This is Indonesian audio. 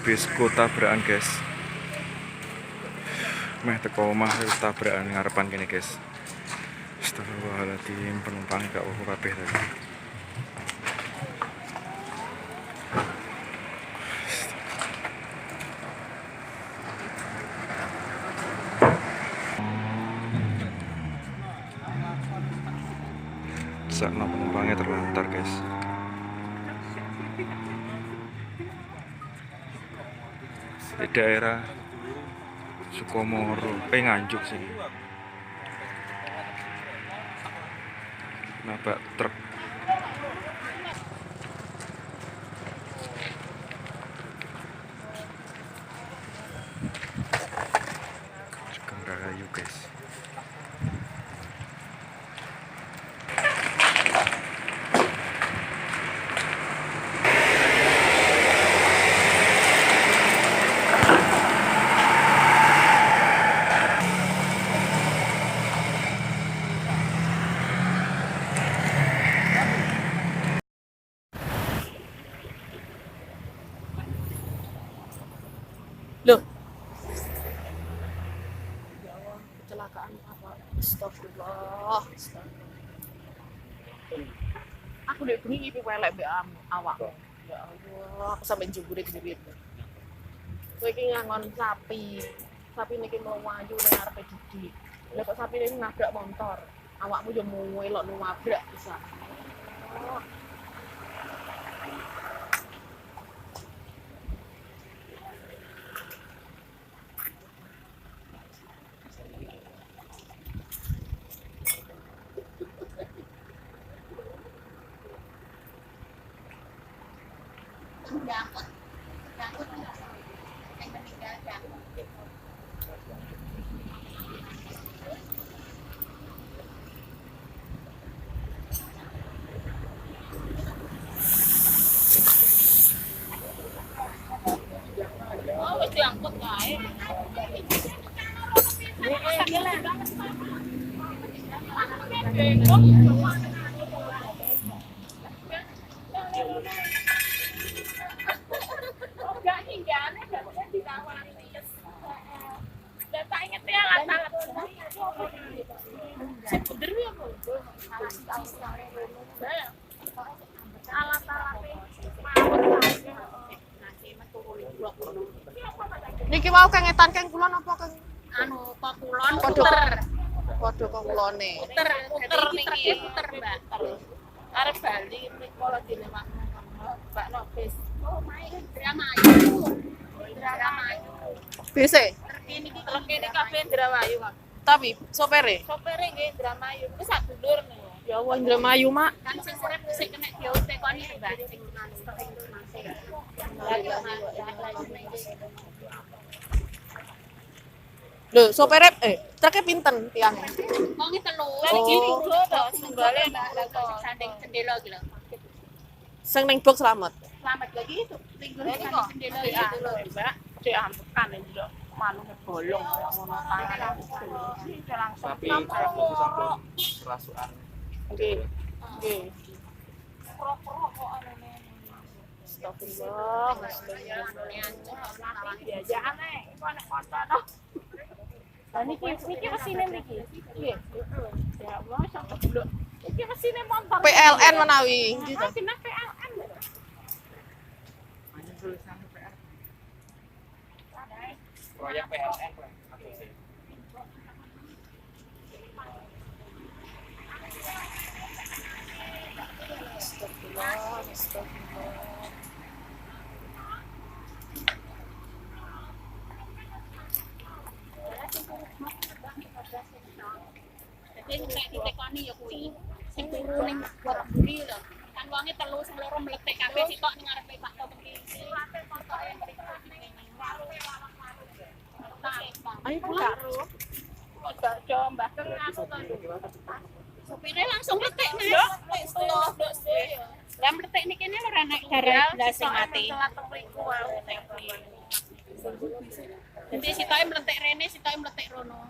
bis tabrakan guys. Meh teko omah wis tabrakan ngarepan kene guys. Astagfirullahaladzim, penumpang gak woh kabeh tadi. Sakno penumpangnya terlantar guys. Di daerah Sukomoro, Nganjuk sih. Nabrak truk. Sugeng Rahayu guys. Loh. Ya Allah, kecelakaan apa? Astagfirullah. Aku udah bengi iki welek mbek awak. Ya Allah, aku sampe jeburit-jeburit. Kowe iki ngangon sapi. Sapi niki mau maju ning arepe didik. Lah kok sapi ini nabrak motor. Awakmu yo melok nabrak bisa. Oh. Oh, wis diangkut kae. Niki mau kengetan keng kulon apa keng Anu kok kulon padha kok kulone. puter niki puter Mbak. Arep Bali mriko lho dilewat Mbak Nobis. Oh, main Indramayu. Indramayu. Bise, Terki niki kabeh Indramayu, Kak. tapi sopere. Sopere nggih Indramayu. Ku sak dulur nih. Ya Allah, Indramayu, Mak. Kan sing sirep sik kena diote koni Mbak. Lho, sopere truknya pinten tiangnya? Wong iki telu. Oh. Iki lho to singgale Mbak sanding jendela iki lho. Sing ning box selamat. Selamat lagi itu. Tinggal sanding jendela iki lho, Mbak. Cek ambekan ini lho, maluke bolong ngono tangan. Langsung Tapi kalau sampai kerasukan Nggih. Nggih. pro-pro kok anune. Astagfirullah. Ya aneh, iku anak kota to. Lah niki mesine niki. Nggih. Ya wong iso keblok. Iki mesine motor. PLN menawi. Gitu. Kena PLN. hanya tulisan PR proyek PLN atau sih Astagfirullah. Astagfirullah. Jadi nek ditekoni ya kuwi. Sing turu ning buat buri lho. Kan wonge telu sing loro mletek kabeh sitok ning ngarepe Pak Topi. Ayo pulang. Kok jo Mbah Kang aku to. Supire langsung mletek Mas. Nek setelah ndok sih. Lah mletek niki kene ora nek darah blas sing mati. Jadi sitoke mletek rene, sitoke mletek rono.